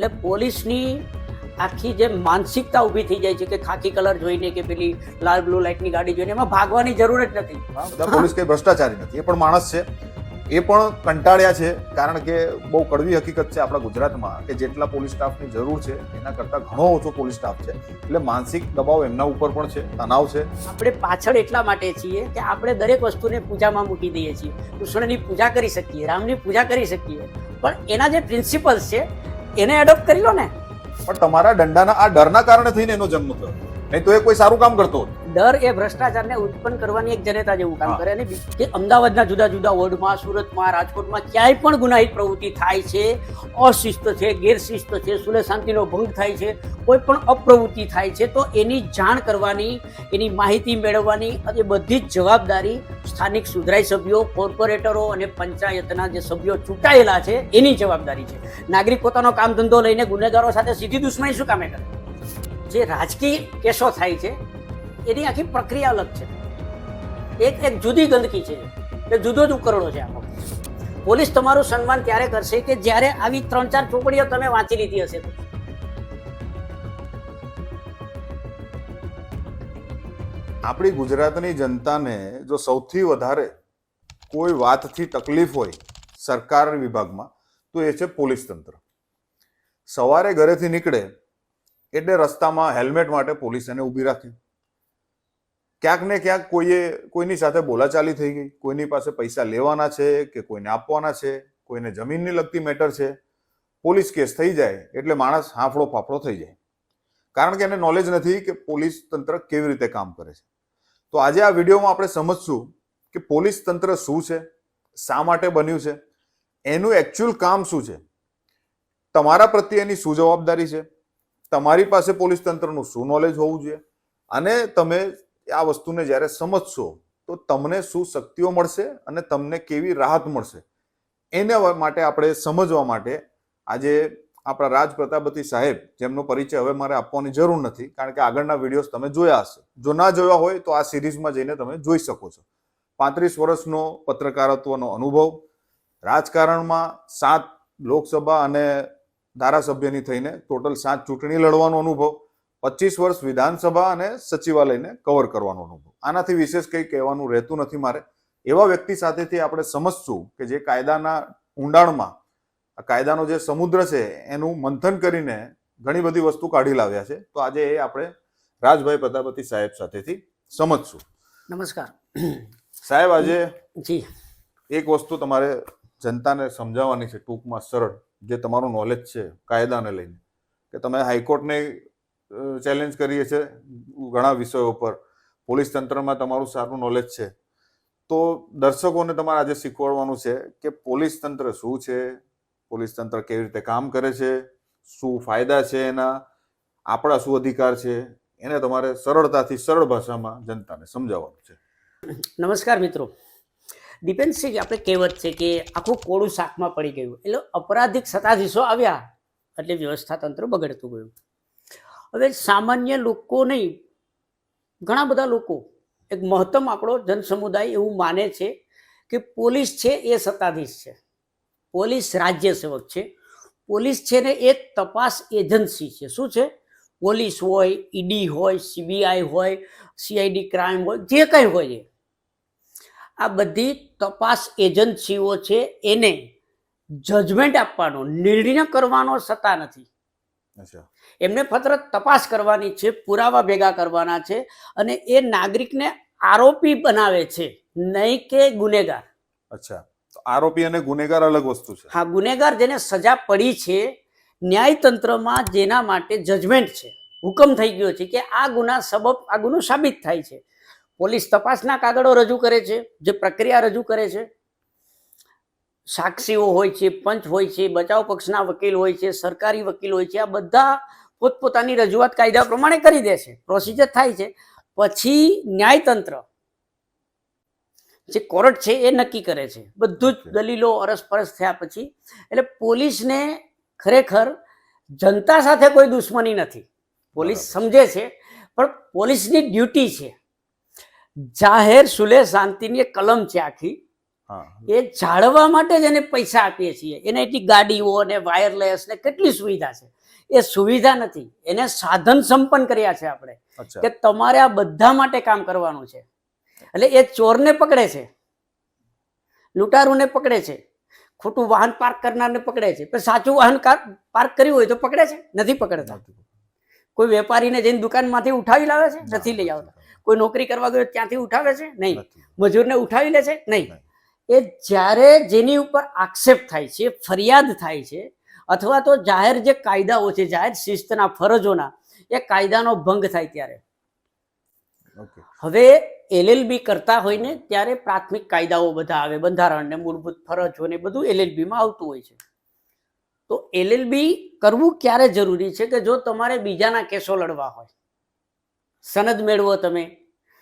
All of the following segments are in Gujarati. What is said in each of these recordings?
એટલે પોલીસની આખી જે માનસિકતા ઊભી થઈ જાય છે કે ખાકી કલર જોઈને કે પેલી લાલ બ્લુ લાઇટની ગાડી જોઈને એમાં ભાગવાની જરૂર જ નથી. બધા પોલીસ કઈ ભ્રષ્ટાચારી નથી, એ પણ માણસ છે, એ પણ કંટાળ્યા છે. કારણ કે બહુ કડવી હકીકત છે આપણા ગુજરાતમાં કે જેટલા પોલીસ સ્ટાફની જરૂર છે એના કરતાં ઘણો ઓછો પોલીસ સ્ટાફ છે. એટલે માનસિક દબાવ એમના ઉપર પણ છે, તણાવ છે. આપણે પાછળ એટલા માટે છીએ કે આપણે દરેક વસ્તુને પૂજામાં મૂકી દઈએ છીએ. કૃષ્ણની પૂજા કરી શકીએ, રામની પૂજા કરી શકીએ, પણ એના જે પ્રિન્સિપલ્સ છે એને એડોપ્ટ કરી લો ને. પણ તમારા દંડાના આ ડરના કારણે થઈને એનો જન્મ થયો, નહીં તો એ કોઈ સારું કામ કરતો હોત. ડર એ ભ્રષ્ટાચારને ઉત્પન્ન કરવાની એક જનેતા જેવું કામ કરે. અને કે અમદાવાદના જુદા જુદા વોર્ડમાં, સુરતમાં, રાજકોટમાં ક્યાંય પણ ગુનાહિત પ્રવૃત્તિ થાય છે, અશિસ્ત છે, ગેરશિસ્ત છે, સુલે શાંતિનો ભંગ થાય છે, કોઈ પણ અપ્રવૃત્તિ થાય છે, તો એની જાણ કરવાની, એની માહિતી મેળવવાની અને બધી જ જવાબદારી સ્થાનિક સુધરાઈ સભ્યો, કોર્પોરેટરો અને પંચાયતના જે સભ્યો ચૂંટાયેલા છે એની જવાબદારી છે. નાગરિક પોતાનો કામ ધંધો લઈને ગુનેગારો સાથે સીધી દુશ્મની શું કામે કરે? જે રાજકીય કેસો થાય છે એની આખી પ્રક્રિયા અલગ છે. એક જુદી ગંદકી છે, એ જુદો જ ઉકરડો છે આખો. પોલીસ તમારું સન્માન ત્યારે કરશે કે જ્યારે આવી 3-4 ચોપડીઓ તમે વાંચી લીધી હશે. આપણી ગુજરાતની જનતાને જો સૌથી વધારે કોઈ વાતથી તકલીફ હોય સરકાર વિભાગમાં તો એ છે પોલીસ તંત્ર. સવારે ઘરેથી નીકળે એટલે રસ્તામાં હેલ્મેટ માટે પોલીસ એને ઊભી રાખે. ક્યાંક ને ક્યાંક કોઈની સાથે બોલાચાલી થઈ ગઈ, કોઈની પાસે પૈસા લેવાના છે કે કોઈને આપવાના છે, કોઈને જમીનની લગતી મેટર છે, પોલીસ કેસ થઈ જાય એટલે માણસ હાંફળો ફાફડો થઈ જાય. કારણ કે એને નોલેજ નથી કે પોલીસ તંત્ર કેવી રીતે કામ કરે છે. તો આજે આ વિડીયોમાં આપણે સમજશું કે પોલીસ તંત્ર શું છે, શા માટે બન્યું છે, એનું એકચ્યુઅલ કામ શું છે, તમારા પ્રત્યે એની શું જવાબદારી છે, તમારી પાસે પોલીસ તંત્રનું શું નોલેજ હોવું જોઈએ, અને તમે આ વસ્તુને જ્યારે સમજશો તો તમને શું શક્તિઓ મળશે અને તમને કેવી રાહત મળશે. એના માટે આપણે સમજવા માટે આજે આપણા રાજ પ્રતાપતિ સાહેબ, જેમનો પરિચય હવે મારે આપવાની જરૂર નથી કારણ કે આગળના વિડીયોઝ તમે જોયા હશે. જો ના જોયા હોય તો આ સિરીઝમાં જઈને તમે જોઈ શકો છો. 35 વર્ષનો પત્રકારત્વનો અનુભવ, રાજકારણમાં 7 લોકસભા અને ધારાસભ્યની થઈને ટોટલ 7 ચૂંટણી લડવાનો અનુભવ, 25 વર્ષ વિધાનસભા અને સચિવાલયને કવર કરવાનો અનુભવ. આનાથી વિશેષ કંઈ કહેવાનું રહેતું નથી મારે. એવા વ્યક્તિ સાથેથી આપણે સમજશું કે જે કાયદાના ઊંડાણમાં, કાયદાનો જે સમુદ્ર છે એનું મંથન કરીને ઘણી બધી વસ્તુ કાઢી લાવ્યા છે. તો આજે એ આપણે રાજભાઈ પ્રતાપતિ સાહેબ સાથેથી સમજશું. નમસ્કાર સાહેબ, આજે જી એક વસ્તુ તમારે જનતાને સમજાવવાની છે ટૂંકમાં, સરળ, જે તમારું નોલેજ છે કાયદાને લઈને, કે તમે હાઈકોર્ટને ચેલેન્જ કરીએ છે ઘણા વિષયો પર, પોલીસ તંત્રમાં તમારું સારું નોલેજ છે. તો દર્શકોને તમારે આજે શીખવાડવાનું છે કે પોલીસ તંત્ર શું છે, પોલીસ તંત્ર કેવી રીતે કામ કરે છે, શું ફાયદા છે એના, આપણા શું અધિકાર છે, એને તમારે સરળતાથી સરળ ભાષામાં જનતાને સમજાવવાનું છે. નમસ્કાર મિત્રો. ડિપેન્ડ છે કે આપણે કહેવત છે કે આખું કોળું શાકમાં પડી ગયું, એટલે અપરાધિક સત્તાધીશો આવ્યા એટલે વ્યવસ્થા તંત્ર બગડતું ગયું. હવે સામાન્ય લોકો નહીં, ઘણા બધા લોકો, એક મહત્તમ આપણો જનસમુદાય એવું માને છે કે પોલીસ છે એ સત્તાધીશ છે, પોલીસ રાજ્ય સેવક છે, પોલીસ છે ને એક તપાસ એજન્સી છે. શું છે? પોલીસ હોય, ઈડી હોય, સીબીઆઈ હોય, સીઆઈડી ક્રાઇમ હોય, જે કંઈ હોય, આ બધી તપાસ એજન્સીઓ છે. એને જજમેન્ટ આપવાનો, નિર્ણય કરવાનો સત્તા નથી. એમને ફક્ત તપાસ કરવાની છે, પુરાવા ભેગા કરવાના છે, અને એ નાગરિકને આરોપી બનાવે છે, નહીં કે ગુનેગાર. અચ્છા, તો આરોપી અને ગુનેગાર અલગ વસ્તુ છે. હા, ગુનેગાર જેને સજા પડી છે, ન્યાયતંત્રમાં જેના માટે જજમેન્ટ છે, હુકમ થઈ ગયો છે કે આ ગુનો સાબિત થાય છે, પોલીસ તપાસના કાગળો રજૂ કરે છે, જે પ્રક્રિયા રજૂ કરે છે, સાક્ષીઓ હોય છે, પંચ હોય છે, બચાવ પક્ષના વકીલ હોય છે, સરકારી વકીલ હોય છે, આ બધા પોતપોતાની રજૂઆત કાયદા પ્રમાણે કરી દે છે, પ્રોસિજર થાય છે. પછી ન્યાયતંત્ર, જે કોર્ટ છે એ નક્કી કરે છે, બધું જ દલીલો અરસપરસ થયા પછી. એટલે પોલીસને ખરેખર જનતા સાથે કોઈ દુશ્મની નથી. પોલીસ સમજે છે, પણ પોલીસની ડ્યુટી છે જાહેર સુલે શાંતિની એક કલમ છે આખી, હા એ જાળવવા માટે જ એને પૈસા આપીએ છીએ. એને એટલી ગાડીઓ ને વાયરલેસ ને કેટલી સુવિધા છે. એ સુવિધા નથી, એને સાધન સંપન્ન કર્યા છે આપણે અચ્છા કે તમારે આ બધા માટે કામ કરવાનું છે. એટલે એ ચોરને પકડે છે, લૂંટારૂને પકડે છે, ખોટું વાહન પાર્ક કરનારને પકડે છે, પણ સાચું વાહન પાર્ક કર્યું હોય તો પકડે છે? નથી પકડતા. કોઈ વેપારીને જઈને દુકાનમાંથી ઉઠાવી લાવે છે? નથી લઈ આવતા. કોઈ નોકરી કરવા ગયો ત્યાંથી ઉઠાવે છે? નહીં. મજૂરને ઉઠાવી લે છે? નહીં. એ જ્યારે જેની ઉપર આક્ષેપ થાય છે, ફરિયાદ થાય છે, અથવા તો જાહેર જે કાયદાઓ છે, જાહેર શિસ્તના ફરજોના, એ કાયદાનો ભંગ થાય ત્યારે. હવે LLB કરતા હોય ને ત્યારે પ્રાથમિક કાયદાઓ બધા આવે, બંધારણ ને મૂળભૂત ફરજો ને બધું LLB માં આવતું હોય છે. તો LLB કરવું ક્યારે જરૂરી છે કે જો તમારે બીજાના કેસો લડવા હોય, સનદ મેળવો તમે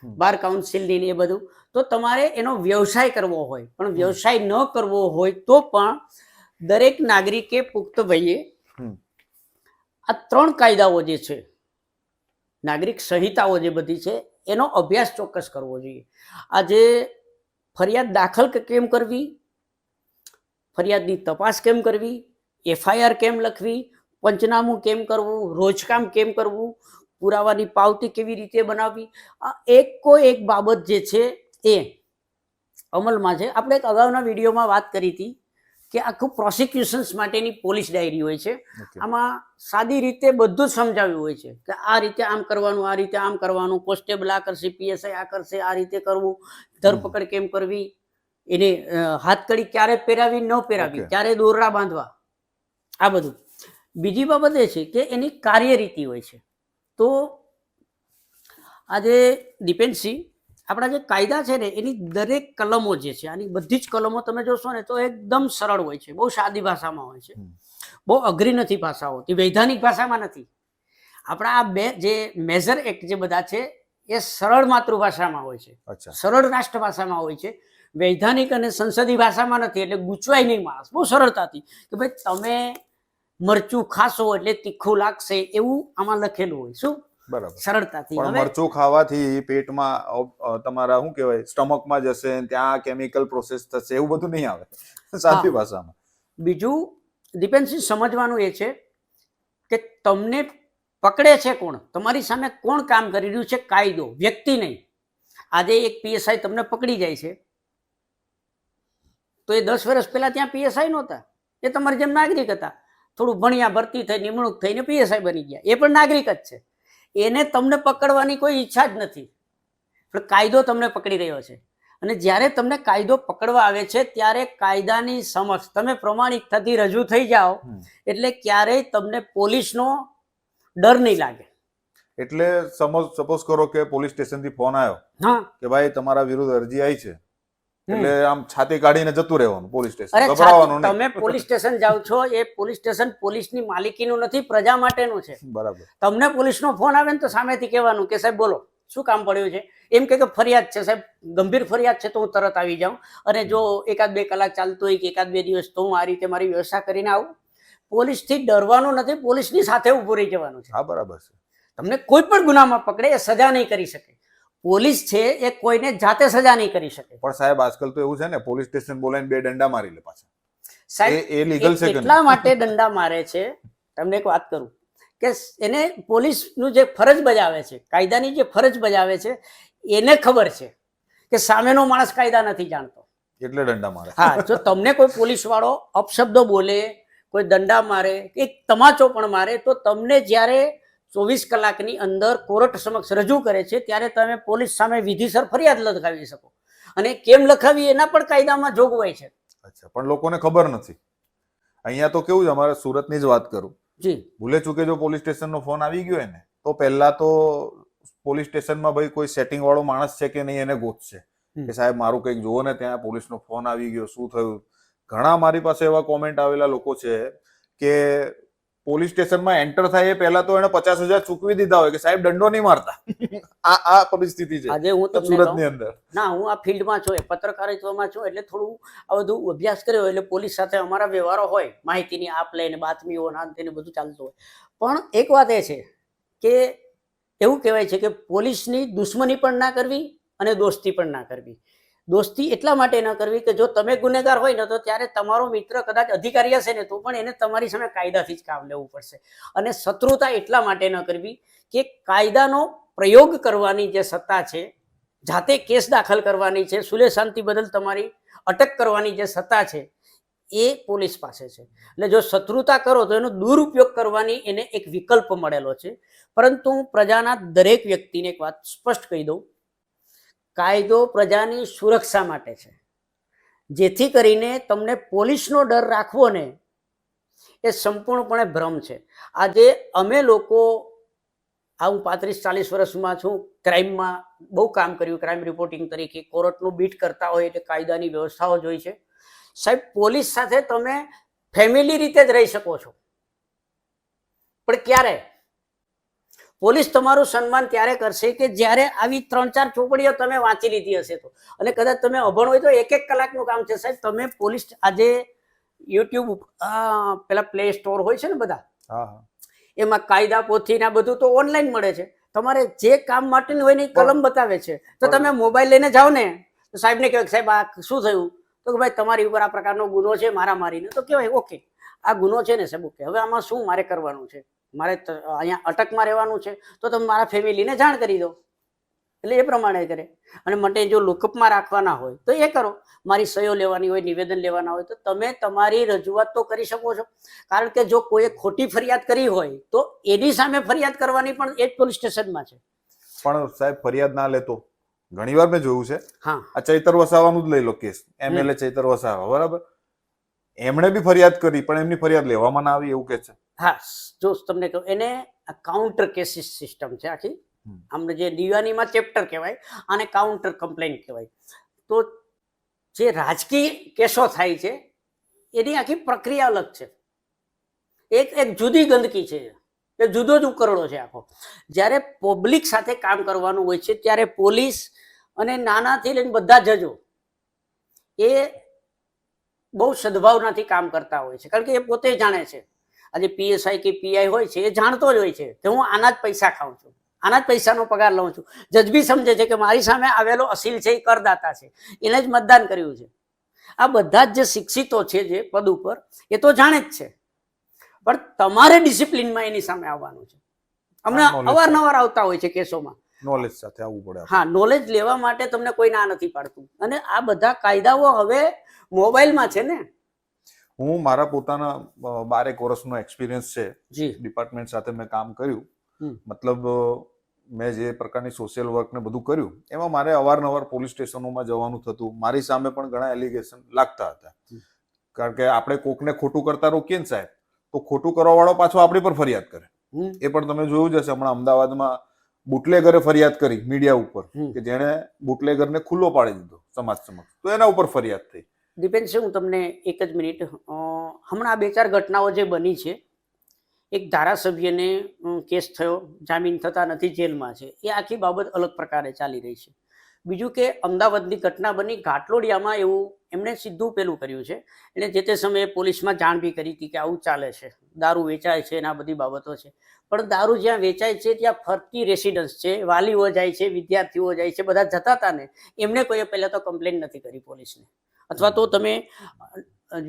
બાર કાઉન્સિલની એ બધું, તો તમારે એનો વ્યવસાય કરવો હોય. પણ વ્યવસાય ન કરવો હોય તો પણ દરેક નાગરિકે પુખ્ત ભાઈએ આ 3 કાયદાઓ જે છે, નાગરિક સંહિતાઓ જે બધી છે, એનો અભ્યાસ ચોક્કસ કરવો જોઈએ. આજે ફરિયાદ દાખલ કેમ કરવી, ફરિયાદની તપાસ કેમ કરવી, FIR કેમ લખવી, પંચનામું કેમ કરવું, રોજકામ કેમ કરવું, પુરાવાની પાવતી કેવી રીતે બનાવવી, આ એક બાબત જે છે એ અમલમાં છે. આપણે એક અગાઉના વિડીયોમાં વાત કરી હતી કે આખું પ્રોસિક્યુશન્સ માટેની પોલીસ ડાયરી હોય છે. આમાં સાદી રીતે બધું જ સમજાવ્યું હોય છે કે આ રીતે આમ કરવાનું, આ રીતે આમ કરવાનું, કોન્સ્ટેબલ આ કરશે, PSI આ કરશે, આ રીતે કરવું, ધરપકડ કેમ કરવી, એને હાથકડી ક્યારે પહેરાવી, ન પહેરાવી, ક્યારે દોરડા બાંધવા, આ બધું. બીજી બાબત એ છે કે એની કાર્યરીતિ હોય છે. તો આજે દીપેનસિંહ, આપણા જે કાયદા છે ને એની દરેક કલમો જે છે, આની બધી જ કલમો તમે જોશો ને તો એકદમ સરળ હોય છે, બહુ સાદી ભાષામાં હોય છે, બહુ અઘરી નથી ભાષા હોતી, વૈધાનિક ભાષામાં નથી. આપણા આ બે જે મેજર એક્ટ જે બધા છે એ સરળ માતૃભાષામાં હોય છે, સરળ રાષ્ટ્રભાષામાં હોય છે, વૈધાનિક અને સંસદીય ભાષામાં નથી. એટલે ગૂંચવાય નહીં માણસ બહુ સરળતાથી કે ભાઈ તમે મરચું ખાશો એટલે તીખું લાગશે એવું આમાં લખેલું હોય. શું? બરાબર, સરળતાથી. પણ મરચું ખાવાથી પેટમાં તમારા શું કહેવાય સ્ટમકમાં જશે, ત્યાં કેમિકલ પ્રોસેસ થશે, એવું બધું નહીં આવે સાદી ભાષામાં. બીજું દીપેનસિંહ સમજવાનું એ છે કે તમને પકડે છે કોણ, તમારી સામે કોણ કામ કરી રહ્યું છે, કાયદો, વ્યક્તિ નહીં. આજે એક PSI તમને પકડી જાય છે તો એ 10 વર્ષ પહેલા ત્યાં PSI નહોતા, એ તમારી જેમ નાગરિક હતા, થોડું ભણ્યા, ભરતી થઈ, નિમણૂક થઈને PSI બની ગયા, એ પણ નાગરિક જ છે. એને તમને પકડવાની કોઈ ઈચ્છા જ નથી, પણ કાયદો તમને પકડી રહ્યો છે. અને જ્યારે તમને કાયદો પકડવા આવે છે ત્યારે કાયદાની સમક્ષ તમે પ્રમાણિકતાથી રજૂ થઈ જાઓ એટલે ક્યારેય તમને પોલીસનો ડર નહીં લાગે. એટલે સપોઝ કરો કે પોલીસ સ્ટેશનથી ફોન આવ્યો કે ભાઈ તમારા વિરુદ્ધ અરજી આવી છે, એટલે આમ છાતી કાઢીને જતું રહેવાનું પોલીસ સ્ટેશન, ગભરાવાનું નહીં. તમે પોલીસ સ્ટેશન જાવ છો, એ પોલીસ સ્ટેશન પોલીસની માલિકીનું નથી, પ્રજા માટેનું છે. બરાબર. તમને પોલીસનો ફોન આવે ને તો સામેથી કહેવાનું કે સાહેબ બોલો, શું કામ પડ્યું છે? એમ કે ફરિયાદ છે સાહેબ, ગંભીર ફરિયાદ છે તો હું તરત આવી જાઉં, અને જો 1-2 કલાક ચાલતું હોય કે 1-2 દિવસ તો હું આ રીતે મારી વ્યવસ્થા કરીને આવું. પોલીસથી ડરવાનું નથી, પોલીસની સાથે ઊભું રહી જવાનું છે. હા, બરાબર છે. તમને કોઈ પણ ગુનામાં પકડે એ સજા નહીં કરી શકે. પોલીસ છે એ કોઈને જાતે સજા નહીં કરી શકે. પણ સાહેબ આજકાલ તો એવું છે ને, પોલીસ સ્ટેશન બોલાવીને 2 દંડા મારી લે પાછા. સાહેબ એ લીગલ છે કે એટલા માટે દંડા મારે છે, તમને એક વાત કરું કે એને પોલીસનું જે ફરજ બજાવે છે, કાયદાની જે ફરજ બજાવે છે, એને ખબર છે કે સામેનો માણસ કાયદા નથી જાણતો, એટલે દંડા મારે. હા, જો તમને કોઈ પોલીસ વાળો અપશબ્દો બોલે, કોઈ દંડા મારે, એક તમાચો પણ મારે, તો તમને જ્યારે 24 કલાકની અંદર કોર્ટ સમક્ષ રજૂ કરે છે ત્યારે તમે પોલીસ સામે વિધિસર ફરિયાદ લખાવી શકો. અને કેમ લખાવી એના પણ કાયદામાં જોગવાઈ છે. અચ્છા, પણ લોકોને ખબર નથી. અહીંયા તો કેવું છે, અમારે સુરતની જ વાત કરું, જી, ભૂલે ચૂકે જો પોલીસ સ્ટેશનનો ફોન આવી ગયો ને તો પહેલા તો પોલીસ સ્ટેશનમાં ભાઈ કોઈ સેટિંગ વાળો માણસ છે કે નહીં એને ગોતશે કે સાહેબ મારું કંઈક જુઓ ને, ત્યાં પોલીસનો ફોન આવી ગયો, શું થયું. ઘણા મારી પાસે એવા કોમેન્ટ આવેલા લોકો છે કે પોલીસ સ્ટેશનમાં એન્ટર થાય એ પહેલા તો એને 50,000 ચૂકવી દીધા હોય કે સાહેબ દંડો નહીં મારતા. આ પરિસ્થિતિ છે આજે હું તમને સુરતની અંદર. ના, હું આ ફિલ્ડમાં છું, પત્રકારિત્વમાં છું, એટલે થોડું આ બધું અભ્યાસ કર્યો, એટલે પોલીસ સાથે અમારા વ્યવહારો હોય, માહિતીની આપ લે ને બાતમીઓ ના તેને બધું ચાલતું હોય. પણ એક વાત એ છે કે એવું કહેવાય છે કે પોલીસની દુશ્મની પણ ના કરવી અને દોસ્તી પણ ના કરવી. દોસ્તી એટલા માટે ન કરવી કે જો તમે ગુનેગાર હોય ને તો ત્યારે તમારો મિત્ર કદાચ અધિકારી હશે ને તો પણ એને તમારી સામે કાયદાથી જ કામ લેવું પડશે. અને શત્રુતા એટલા માટે ન કરવી કે કાયદાનો પ્રયોગ કરવાની જે સત્તા છે, જાતે કેસ દાખલ કરવાની છે, સુલે શાંતિ બદલ તમારી અટક કરવાની જે સત્તા છે એ પોલીસ પાસે છે. એટલે જો શત્રુતા કરો તો એનો દુરુપયોગ કરવાની એને એક વિકલ્પ મળેલો છે. પરંતુ હું પ્રજાના દરેક વ્યક્તિને એક વાત સ્પષ્ટ કહી દઉં, કાયદો પ્રજાની સુરક્ષા માટે છે. જેથી કરીને તમને પોલીસનો ડર રાખવો ને એ સંપૂર્ણપણે ભ્રમ છે. આજે અમે લોકો, હું 35-40 વર્ષમાં છું, ક્રાઇમમાં બહુ કામ કર્યું, ક્રાઇમ રિપોર્ટિંગ તરીકે કોર્ટનું બીટ કરતા હોય એટલે કાયદાની વ્યવસ્થાઓ જોઈ છે. સાહેબ, પોલીસ સાથે તમે ફેમિલી રીતે જ રહી શકો છો, પણ ક્યારે? પોલીસ તમારું સન્માન ત્યારે કરશે કે જ્યારે આવી 3-4 ચોપડીઓ તમે વાંચી લીધી હશે તો. અને કદાચ તમે અભણ હોય તો 1-1 કલાકનું કામ છે સાહેબ. તમે પોલીસ આજે યુટ્યુબ પેલા પ્લે સ્ટોર હોય છે ને બધા, એમાં કાયદા પોથી ના બધું તો ઓનલાઈન મળે છે. તમારે જે કામ માટેનું હોય ને એ કલમ બતાવે છે. તો તમે મોબાઈલ લઈને જાઓ ને તો સાહેબને કહેવાય સાહેબ આ શું થયું, તો કે ભાઈ તમારી ઉપર આ પ્રકારનો ગુનો છે મારામારીનો. તો કહેવાય ઓકે આ ગુનો છે ને સાહેબ, ઓકે હવે આમાં શું મારે કરવાનું છે, મારે અહીંયા અટકમાં રહેવાનું છે તો તમે મારા ફેમિલીને જાણ કરી દો. એટલે એ પ્રમાણે કરે. અને માટે જો લોકઅપમાં રાખવાના હોય તો એ કરો, મારી સહીઓ લેવાની હોય, નિવેદન લેવાના હોય તો તમે તમારી રજૂઆત તો કરી શકો છો. કારણ કે જો કોઈએ ખોટી ફરિયાદ કરી હોય તો એની સામે ફરિયાદ કરવાની પણ એ જ પોલીસ સ્ટેશનમાં છે. પણ સાહેબ ફરિયાદ ના લેતો ઘણીવાર મેં જોયું છે. હા, આ ચૈતર વસાવાનું જ લઈ લો કેસ, MLA ચૈતર વસાવા, બરાબર, એમણે બી ફરિયાદ કરી પણ એમની ફરિયાદ લેવામાં ના આવી એવું કે છે. હા, જો તમને કહું, એને કાઉન્ટર કેસીસ સિસ્ટમ છે આખી. આમને જે દિવાનીમાં ચેપ્ટર કહેવાય અને કાઉન્ટર કમ્પ્લેન કહેવાય. તો જે રાજકીય કેસો થાય છે એની આખી પ્રક્રિયા અલગ છે. એક જુદી ગંદકી છે, એ જુદો જ ઉકરડો છે આખો. જ્યારે પબ્લિક સાથે કામ કરવાનું હોય છે ત્યારે પોલીસ અને નાનાથી લઈને બધા જજો એ બહુ સદભાવનાથી કામ કરતા હોય છે. કારણ કે એ પોતે જાણે છે, આજે PSI કે PI હોય છે એ જાણતો જ હોય છે કે હું આના જ પૈસા ખાઉં છું, આના જ પૈસાનો પગાર લઉં છું. જજ બી સમજે છે કે મારી સામે આવેલો અસીલ છે એ કરદાતા છે, એને જ મતદાન કર્યું છે. આ બધા જ જે શિક્ષિતો છે જે પદ ઉપર એ તો જાણે જ છે, પણ તમારે ડિસિપ્લિનમાં એની સામે આવવાનું છે. હમણાં અવારનવાર આવતા હોય છે કેસોમાં, નોલેજ સાથે આવવું પડે. હા, નોલેજ લેવા માટે તમને કોઈ ના નથી પાડતું. અને આ બધા કાયદાઓ હવે મોબાઈલમાં છે ને. હું મારા પોતાના 12 વર્ષનો એક્સપિરિયન્સ છે જી, ડિપાર્ટમેન્ટ સાથે મેં કામ કર્યું. હમ. મતલબ મેં જે પ્રકારની સોશિયલ વર્ક ને બધું કર્યું એમાં મારે અવારનવાર પોલીસ સ્ટેશનોમાં જવાનું થતું. મારી સામે પણ ઘણા એલિગેશન લાગતા હતા. કારણ કે આપણે કોકને ખોટું કરતા રોકીએ ને સાહેબ, તો ખોટું કરવા વાળો પાછો આપણી પર ફરિયાદ કરે. એ પણ તમે જોયું જ હશે, હમણાં અમદાવાદમાં બુટલેગરે ફરિયાદ કરી મીડિયા ઉપર કે જેણે બુટલેગરને ખુલ્લો પાડી દીધો સમાજ સમક્ષ, તો એના ઉપર ફરિયાદ થઈ. ડિપેન્ડ છે. હું તમને એક જ મિનિટ, હમણાં 2-4 ઘટનાઓ જે બની છે, એક ધારાસભ્યને કેસ થયો, જામીન થતા નથી, જેલમાં છે, એ આખી બાબત અલગ પ્રકારે ચાલી રહી છે. બીજું કે અમદાવાદની ઘટના બની ઘાટલોડિયામાં, એવું એમણે સીધું પેલું કર્યું છે. એટલે જે તે સમયે પોલીસમાં જાણ બી કરી હતી કે આવું ચાલે છે, દારૂ વેચાય છે અને આ બધી બાબતો છે. પણ દારૂ જ્યાં વેચાય છે ત્યાં ફરતી રેસિડન્સ છે, વાલીઓ જાય છે, વિદ્યાર્થીઓ જાય છે, બધા જતા હતા ને, એમને કોઈએ પહેલાં તો કમ્પ્લેન નથી કરી પોલીસને. અથવા તો તમે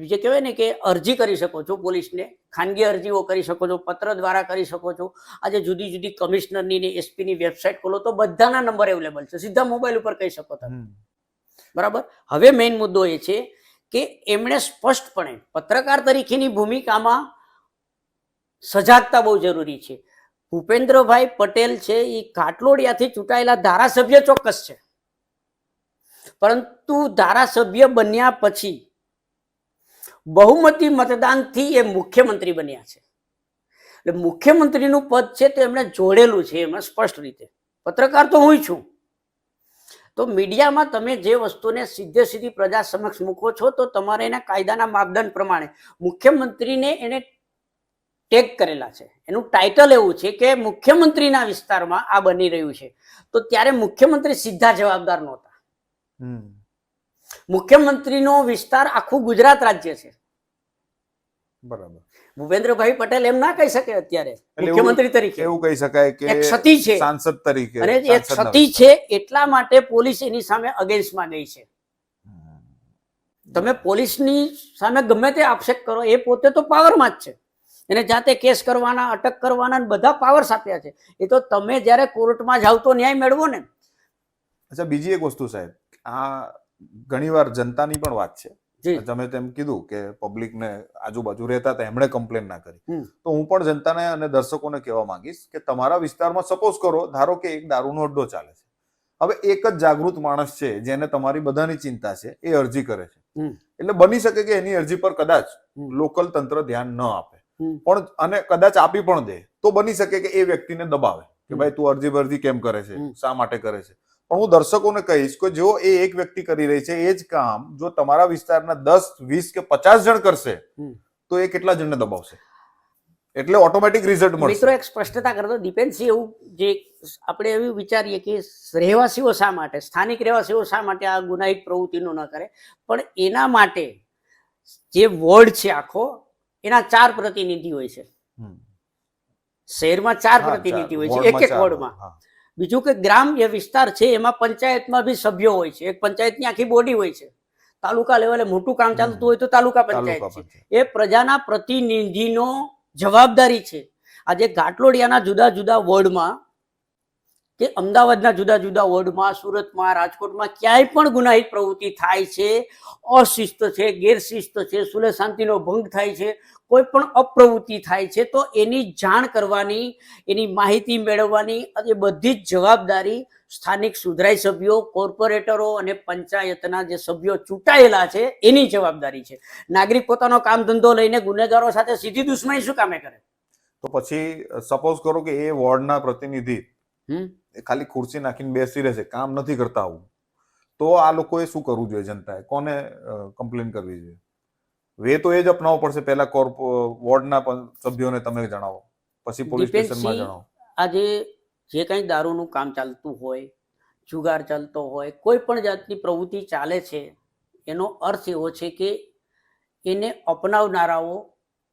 જે કહેવાય ને કે અરજી કરી શકો છો પોલીસને, ખાનગી અરજીઓ કરી શકો છો, પત્ર દ્વારા કરી શકો છો. આજે જુદી જુદી કમિશનરની ને SPની વેબસાઇટ ખોલો તો બધાના નંબર અવેલેબલ છે, સીધા મોબાઈલ ઉપર કહી શકો તમે. બરાબર. હવે મેઇન મુદ્દો એ છે કે એમણે સ્પષ્ટપણે પત્રકાર તરીકેની ભૂમિકામાં સજાગતા બહુ જરૂરી છે. ભૂપેન્દ્રભાઈ પટેલ છે એ ઘાટલોડિયાથી ચૂંટાયેલા ધારાસભ્ય ચોક્કસ છે, પરંતુ ધારાસભ્ય બન્યા પછી બહુમતી મતદાનથી એ મુખ્યમંત્રી બન્યા છે. એટલે મુખ્યમંત્રીનું પદ છે તો એમણે જોડેલું છે એમાં સ્પષ્ટ રીતે. પત્રકાર તો હું છું, તો મીડિયામાં તમે જે વસ્તુને સીધે સીધી પ્રજા સમક્ષ મૂકો છો તો તમારે એના કાયદાના માપદંડ પ્રમાણે મુખ્યમંત્રીને એને ટેગ કરેલા છે. એનું ટાઇટલ એવું છે કે મુખ્યમંત્રીના વિસ્તારમાં આ બની રહ્યું છે, તો ત્યારે મુખ્યમંત્રી સીધા જવાબદાર નહોતા. મુખ્યમંત્રીનો વિસ્તાર આખું ગુજરાત રાજ્ય છે. બરાબર. ભૂપેન્દ્રભાઈ પટેલ એમ ના કહી શકે અત્યારે મુખ્યમંત્રી તરીકે, એવું કહી શકાય કે એક સતી છે, સાંસદ તરીકે. અને એક સતી છે એટલા માટે પોલીસ એની સામે અગેન્સ્ટમાં ગઈ છે. તમે પોલીસની સામે ગમે તે આક્ષેપ કરો, એ પોતે તો પાવરમાં જ છે, એને જાતે કેસ કરવાના, અટક કરવાના બધા પાવર્સ આપ્યા છે. એ તો તમે જ્યારે કોર્ટમાં જાવ તો ન્યાય મેળવો ને. અચ્છા, બીજી એક વસ્તુ સાહેબ, આ ઘણીવાર જનતાની પણ વાત છે. જી. તમે તેમ કીધું કે પબ્લિકને આજુબાજુ રહેતા હતા એમણે કમ્પ્લેન ના કરી, હમ. તો હું પણ જનતાને અને દર્શકોને કહેવા માંગીશ કે તમારા વિસ્તારમાં સપોઝ કરો, ધારો કે એક દારૂનો અડ્ડો ચાલે છે. હવે એક જ જાગૃત માણસ છે જેને તમારી બધાની ચિંતા છે, એ અરજી કરે છે. હમ. એટલે બની શકે કે એની અરજી પર કદાચ હમ. લોકલ તંત્ર ધ્યાન ન આપે, હમ. પણ અને કદાચ આપી પણ દે, તો બની શકે કે એ વ્યક્તિને દબાવે કે ભાઈ તું અરજી બરજી કેમ કરે છે, શા માટે કરે છે. પણ હું દર્શકોને કહીશ કે જો એ એક વ્યક્તિ કરી રહી છે એ જ કામ જો તમારા વિસ્તારના 10, 20 કે 50 જણ કરશે, તો એ કેટલા જણને દબાવશે? એટલે ઓટોમેટિક રિઝલ્ટ મિત્રો મળશે. એક સ્પષ્ટતા કરતો દીપેનસિંહ, એવું જે આપણે એવું વિચારીએ કે રહેવાસીઓ શા માટે, સ્થાનિક રહેવાસીઓ શા માટે આ ગુનાહિત પ્રવૃત્તિનો ન કરે, પણ એના માટે જે વોર્ડ છે આખો, એના 4 પ્રતિનિધિ હોય છે. શહેરમાં 4 પ્રતિનિધિ હોય છે એક એક વોર્ડમાં. બીજું કે ગ્રામ્ય વિસ્તાર છે એમાં પંચાયતમાં બી સભ્યો હોય છે, એક પંચાયતની આખી બોડી હોય છે. તાલુકા લેવલે મોટું કામ ચાલતું હોય તો તાલુકા પંચાયત છે, એ પ્રજાના પ્રતિનિધિનો જવાબદારી છે. આજે ઘાટલોડિયાના જુદા જુદા વોર્ડમાં કે અમદાવાદના જુદા જુદા વોર્ડમાં, સુરતમાં, રાજકોટમાં ક્યાંય પણ ગુનાહિત પ્રવૃત્તિ થાય છે, અશિસ્ત છે, ગેરશિસ્ત છે, સુલે શાંતિનો ભંગ થાય છે, કોઈ પણ અપ્રવૃત્તિ થાય છે, તો એની જાણ કરવાની, એની માહિતી મેળવવાની, એ બધી જ જવાબદારી સ્થાનિક સુધરાઈ સભ્યો, કોર્પોરેટરો અને પંચાયતના જે સભ્યો ચૂંટાયેલા છે એની જવાબદારી છે. નાગરિક પોતાનો કામ ધંધો લઈને ગુનેગારો સાથે સીધી દુશ્મની શું કામે કરે? તો પછી સપોઝ કરો કે એ વોર્ડના પ્રતિનિધિ ખાલી ખુરશી નાખીને બેસી રહેશે, કામ નથી કરતા આવું, તો આ લોકોએ શું કરવું જોઈએ? જનતાએ કોને કમ્પ્લેન કરવી જોઈએ? વે તો એ જ અપનાવવો પડશે. પહેલા વોર્ડના સભ્યોને તમે જણાવો, પછી પોલીસ સ્ટેશનમાં જણાવો. આજે જે કંઈ દારૂનું કામ ચાલતું હોય, જુગાર ચાલતો હોય, કોઈ પણ જાતની પ્રવૃત્તિ ચાલે છે, એનો અર્થ એવો છે કે એને અપનાવનારાઓ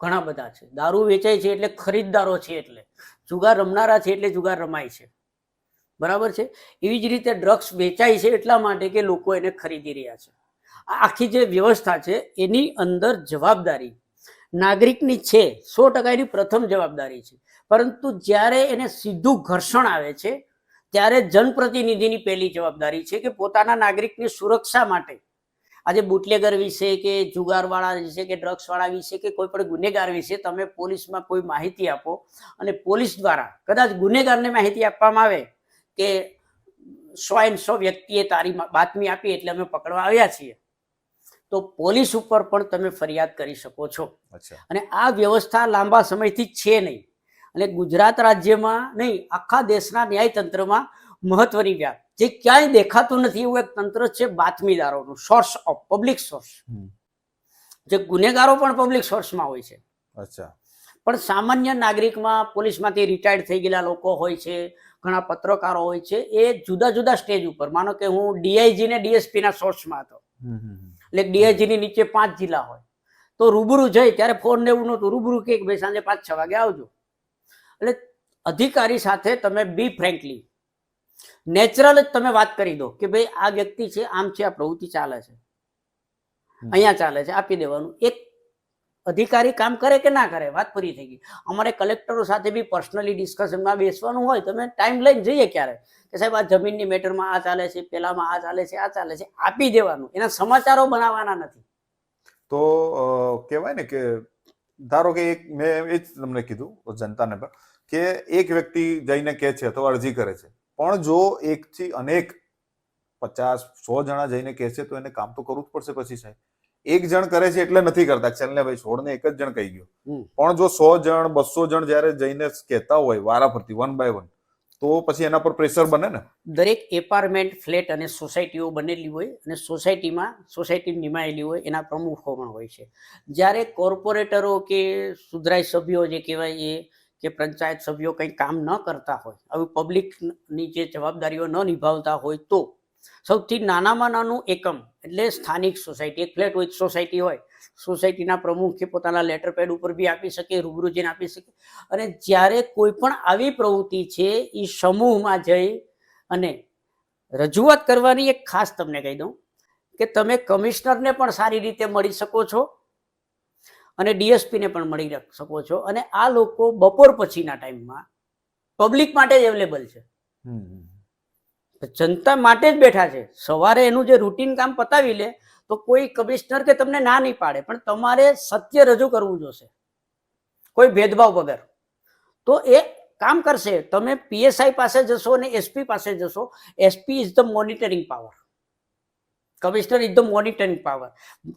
ઘણા બધા છે. દારૂ વેચાય છે એટલે ખરીદદારો છે, એટલે જુગાર રમનારા છે એટલે જુગાર રમાય છે, બરાબર છે. એવી જ રીતે ડ્રગ્સ વેચાય છે એટલા માટે કે લોકો એને ખરીદી રહ્યા છે. આ આખી જે વ્યવસ્થા છે એની અંદર જવાબદારી નાગરિકની છે, 100% એની પ્રથમ જવાબદારી છે. પરંતુ જ્યારે એને સીધું ઘર્ષણ આવે છે ત્યારે જનપ્રતિનિધિની પહેલી જવાબદારી છે કે પોતાના નાગરિકની સુરક્ષા માટે આજે બુટલેગર વિશે કે જુગારવાળા વિશે કે ડ્રગ્સવાળા વિશે કે કોઈ પણ ગુનેગાર વિશે તમે પોલીસમાં કોઈ માહિતી આપો અને પોલીસ દ્વારા કદાચ ગુનેગારને માહિતી આપવામાં આવે કે 100 વ્યક્તિએ તારી બાતમી આપી એટલે અમે પકડવા આવ્યા છીએ, તો પોલીસ ઉપર પણ તમે ફરિયાદ કરી શકો છો. અને આ વ્યવસ્થા લાંબા સમયથી છે નહીં, અને ગુજરાત રાજ્યમાં નહીં, આખા દેશના ન્યાયતંત્રમાં મહત્વની વાત જે ક્યાંય દેખાતું નથી એવું એક તંત્ર છે બાતમીદારોનું, સોર્સ ઓફ પબ્લિક સોર્સ. જે ગુનેગારો પણ પબ્લિક સોર્સમાં હોય છે. પણ સામાન્ય નાગરિકમાં પોલીસમાંથી રિટાયર્ડ થઈ ગયેલા લોકો હોય છે, ઘણા પત્રકારો હોય છે, એ જુદા જુદા સ્ટેજ ઉપર, માનો કે હું ડીઆઈજી ને ડીએસપી ના સોર્સમાં હતો, એટલે ડીઆઈજી ની નીચે 5 જિલ્લા હોય, તો રૂબરૂ જઈ ત્યારે ફોન ને એવું નહોતું, રૂબરૂ કે ભાઈ સાંજે 5-6 વાગે આવજો. એટલે અધિકારી સાથે તમે બી ફ્રેન્કલી નેચરલ જ તમે વાત કરી દો કે ભાઈ આ વ્યક્તિ છે, આમ છે, આ પ્રવૃત્તિ ચાલે છે, અહીંયા ચાલે છે, આપી દેવાનું. એક અધિકારી કામ કરે કે ના કરે, વાત પૂરી થઈ ગઈ. અમારે કલેક્ટરો સાથે બી પર્સનલી ડિસ્કશનમાં બેસવાનું હોય, તમે ટાઈમ લઈને જઈએ ક્યારે કે સાહેબ આ જમીનની મેટરમાં આ ચાલે છે, પેલામાં આ ચાલે છે, આ ચાલે છે, આપી દેવાનું. એના સમાચારો બનાવવાના નથી. તો કહેવાય ને કે ધારો કે એક મેં એ જ તમને કીધું જનતાને પણ કે એક વ્યક્તિ જઈને કહે છે અથવા અરજી કરે છે, પણ જો એકથી અનેક 50-100 જણા જઈને કહે છે તો એને કામ તો કરવું જ પડશે. પછી સાહેબ એક જણ કરે છે એટલે નથી કરતા, ચાલ ને ભાઈ છોડ ને, એક જ જણ કહી ગયો, પણ જો 100 જણ 200 જણ જયારે જઈને કહેતા હોય વારાફરતી 1 by 1, તો પછી એના પર પ્રેશર બને ને. દરેક એપાર્ટમેન્ટ, ફ્લેટ અને સોસાયટીઓ બનેલી હોય અને સોસાયટી નિમાયેલી હોય, એના પ્રમુખો પણ હોય છે. જ્યારે કોર્પોરેટરો કે સુધરાઈ સભ્યો જે કહેવાય એ કે પંચાયત સભ્યો કંઈ કામ ન કરતા હોય, આવી પબ્લિકની જે જવાબદારીઓ ન નિભાવતા હોય, તો સૌથી નાનામાં નાનું એકમ એટલે સ્થાનિક સોસાયટી, એક ફ્લેટ હોય સોસાયટી હોય, સોસાયટીના પ્રમુખે પોતાના લેટર પેડ ઉપર બી આપી શકે, રૂબરૂ જઈને આપી શકે. અને જ્યારે કોઈ પણ આવી પ્રવૃત્તિ છે એ સમૂહમાં જઈ અને રજૂઆત કરવાની, એક ખાસ તમને કહી દઉં કે તમે કમિશનરને પણ સારી રીતે મળી શકો છો અને ડીએસપીને પણ મળી શકો છો, અને આ લોકો બપોર પછીના ટાઈમમાં પબ્લિક માટે જ અવેલેબલ છે, જનતા માટે જ બેઠા છે. સવારે એનું જે રૂટીન કામ પતાવી લે તો કોઈ કમિશનર કે તમને ના નહીં પાડે, પણ તમારે સત્ય રજૂ કરવું જોશે કોઈ ભેદભાવ વગર, તો એ કામ કરશે. તમે પીએસઆઈ પાસે જશો અને એસપી પાસે જશો, SP is the monitoring power, commissioner is the monitoring power.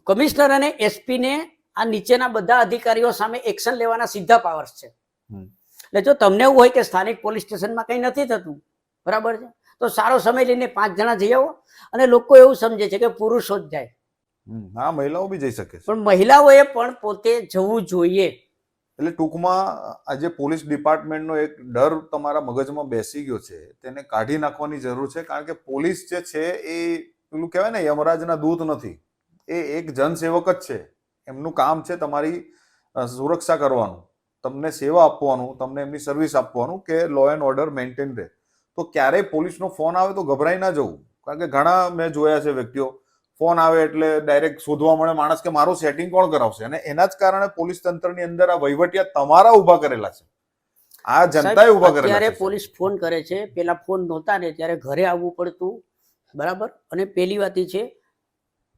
Commissioner અને એસપીને આ નીચેના બધા અધિકારીઓ સામે એક્શન લેવાના સીધા પાવર્સ છે. એટલે જો તમને એવું હોય કે સ્થાનિક પોલીસ સ્ટેશનમાં કંઈ નથી થતું, બરાબર છે, તો સારો સમય લઈને 5 જણા જઈ આવો. અને લોકો એવું સમજે છે કે પુરુષો જ જાય, હા, મહિલાઓ બી જઈ શકે છે, પણ મહિલાઓએ પણ પોતે જવું જોઈએ. એટલે ટૂંકમાં આજે પોલીસ ડિપાર્ટમેન્ટનો એક ડર તમારા મગજમાં બેસી ગયો છે, તેને કાઢી નાખવાની જરૂર છે. કારણ કે પોલીસ જે છે એ પેલું કહેવાય ને યમરાજના દૂત નથી, એ એક જનસેવક જ છે. એમનું કામ છે તમારી સુરક્ષા કરવાનું, તમને સેવા આપવાનું, તમને એમની સર્વિસ આપવાનું કે લો એન્ડ ઓર્ડર મેન્ટેન રહે. તો ક્યારેય પોલીસનો ફોન આવે તો ગભરાઈ ના જવું, કારણ કે ઘણા મેં જોયા છે વ્યક્તિઓ ફોન આવે એટલે ડાયરેક્ટ શોધવા મળે માણસ કે મારું સેટિંગ કોણ કરાવશે, અને એના જ કારણે પોલીસ તંત્રની અંદર આ વહીવટિયા તમારા ઉભા કરેલા છે, આ જનતાએ ઉભા કરેલા અત્યારે છે. પોલીસ ફોન કરે છે, પેલા ફોન નહોતા ને ત્યારે ઘરે આવવું પડતું, બરાબર. અને પેલી વાત એ છે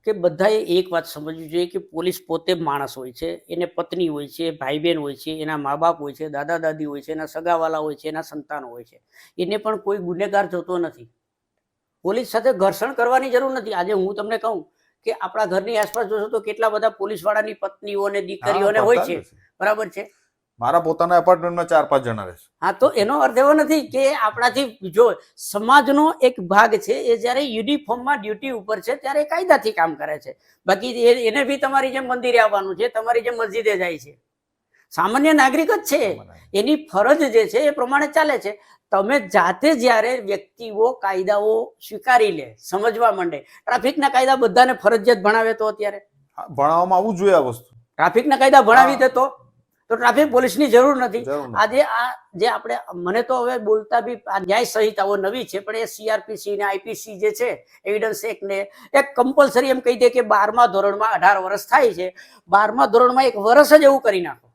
કે બધાએ એક વાત સમજવી જોઈએ કે પોલીસ પોતે માણસ હોય છે, એને પત્ની હોય છે, ભાઈ બહેન હોય છે, એના મા બાપ હોય છે, દાદા દાદી હોય છે, એના સગાવાલા હોય છે, એના સંતાનો હોય છે. એને પણ કોઈ ગુનેગાર જોતો નથી. પોલીસ સાથે ઘર્ષણ કરવાની જરૂર નથી. આજે હું તમને કહું કે આપણા ઘરની આસપાસ જોશો તો કેટલા બધા પોલીસ વાળાની પત્નીઓ અને દીકરીઓને હોય છે, બરાબર છે. મારા પોતાના એપાર્ટમેન્ટમાં 4-5 જણા રહે છે. હા, તો એનો અર્થ એવો નથી કે આપણાથી જો સમાજનો એક ભાગ છે એ જ્યારે યુનિફોર્મમાં ડ્યુટી ઉપર છે ત્યારે કાયદાથી કામ કરે છે. બાકી એને બી તમારી જેમ મંદિરે આવવાનું છે, તમારી જેમ મસ્જિદે જાય છે, સામાન્ય નાગરિક જ છે. એની ફરજ જે છે એ પ્રમાણે ચાલે છે. તમે જાતે જ્યારે વ્યક્તિઓ કાયદાઓ સ્વીકારી લે, સમજવા માંડે, ટ્રાફિકના કાયદા બધાને ફરજિયાત ભણાવે તો અત્યારે ભણાવવામાં આવવું જોઈએ આ વસ્તુ. ટ્રાફિકના કાયદા ભણાવી દે તો ટ્રાફિક પોલીસની જરૂર નથી. જરૂર નથી. આજે આ જે આપણે મને તો હવે બોલતા બી આ ન્યાય સંહિતાઓ નવી છે, પણ એ સીઆરપીસી ને આઈપીસી જે છે એવિડન્સ એક્ટ ને એક કમ્પલસરી એમ કહી દે કે 12મા ધોરણમાં 18 વર્ષ થાય છે, 12મા ધોરણમાં 1 વર્ષ જ એવું કરી નાખો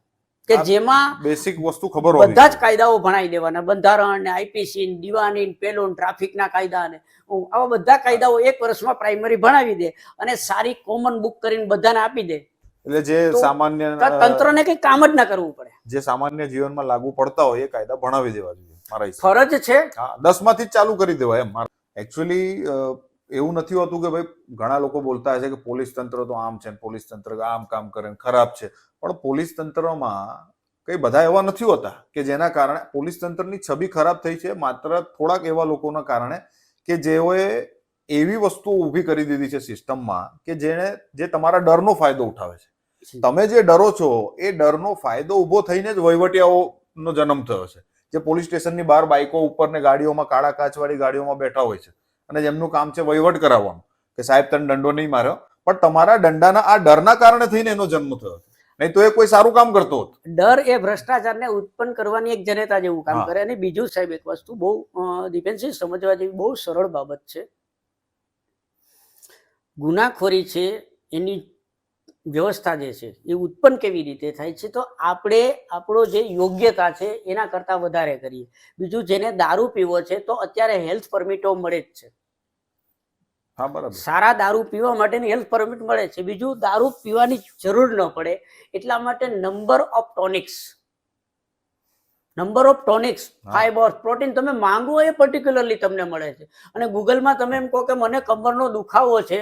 કે જેમાં બેસિક વસ્તુ ખબર હોવી બધા જ કાયદાઓ ભણાવી દેવાના, બંધારણ ને આઈપીસી દીવાની પેલું ટ્રાફિકના કાયદા ને આવા બધા કાયદાઓ 1 વર્ષમાં પ્રાઇમરી ભણાવી દે અને સારી કોમન બુક કરીને બધાને આપી દે. એટલે જે સામાન્ય તંત્રને કઈ કામ જ ના કરવું પડે, જે સામાન્ય જીવનમાં લાગુ પડતા હોય એ કાયદા ભણાવી દેવા જોઈએ મારા હિસાબે. ફરજ છે. હા, 10માંથી જ ચાલુ કરી દેવાય એમ. એકચ્યુઅલી એવું નથી હોતું કે ભાઈ ઘણા લોકો બોલતા હોય છે કે પોલીસ તંત્ર તો આમ છે, પોલીસ તંત્ર આમ કામ કરે ખરાબ છે, પણ પોલીસ તંત્રમાં કઈ બધા એવા નથી હોતા કે જેના કારણે પોલીસ તંત્રની છબી ખરાબ થઈ છે માત્ર થોડાક એવા લોકોના કારણે કે જેઓએ એવી વસ્તુઓ ઊભી કરી દીધી છે સિસ્ટમમાં કે જે તમારા ડરનો ફાયદો ઉઠાવે છે. તમે જે ડરો છો એ ડરનો ફાયદો ઉભો થઈને જ વહીવટિયાઓનો જન્મ થયો છે, જે પોલીસ સ્ટેશનની બહાર બાઇકો ઉપર ને ગાડીઓમાં કાળા કાચવાળી ગાડીઓમાં બેઠા હોય છે અને જેમનું કામ છે વહીવટ કરાવવાનું કે સાહેબ તને દંડો નહીં માર્યો, પણ તમારા દંડાના આ ડરના કારણે થઈને એનો જન્મ થયો છે, નહીં તો એ કોઈ સારું કામ કરતો હોત. ડર એ ભ્રષ્ટાચારને ઉત્પન્ન કરવાની એક જનેતા જેવું કામ કરે. અને બીજું સાહેબ એક વસ્તુ બહુ દીપેનસિંહ સમજવા જેવી બહુ સરળ બાબત છે. ગુનાખોરી છે એની વ્યવસ્થા જે છે એ ઉત્પન્ન કેવી રીતે થાય છે, તો આપણે આપણો જે યોગ્યતા છે એના કરતાં વધારે કરીએ. બીજું, જેને દારૂ પીવો છે તો અત્યારે હેલ્થ પરમિટો મળે જ છે. હા, બરાબર. સારા દારૂ પીવા માટેની હેલ્થ પરમિટ મળે છે. બીજું, દારૂ પીવાની જરૂર ન પડે એટલા માટે નંબર ઓફ ટોનિક્સ, ફાઈબર, પ્રોટીન તમે માંગો એ પર્ટિક્યુલરલી તમને મળે છે. અને ગૂગલમાં તમે એમ કહો કે મને કમરનો દુખાવો છે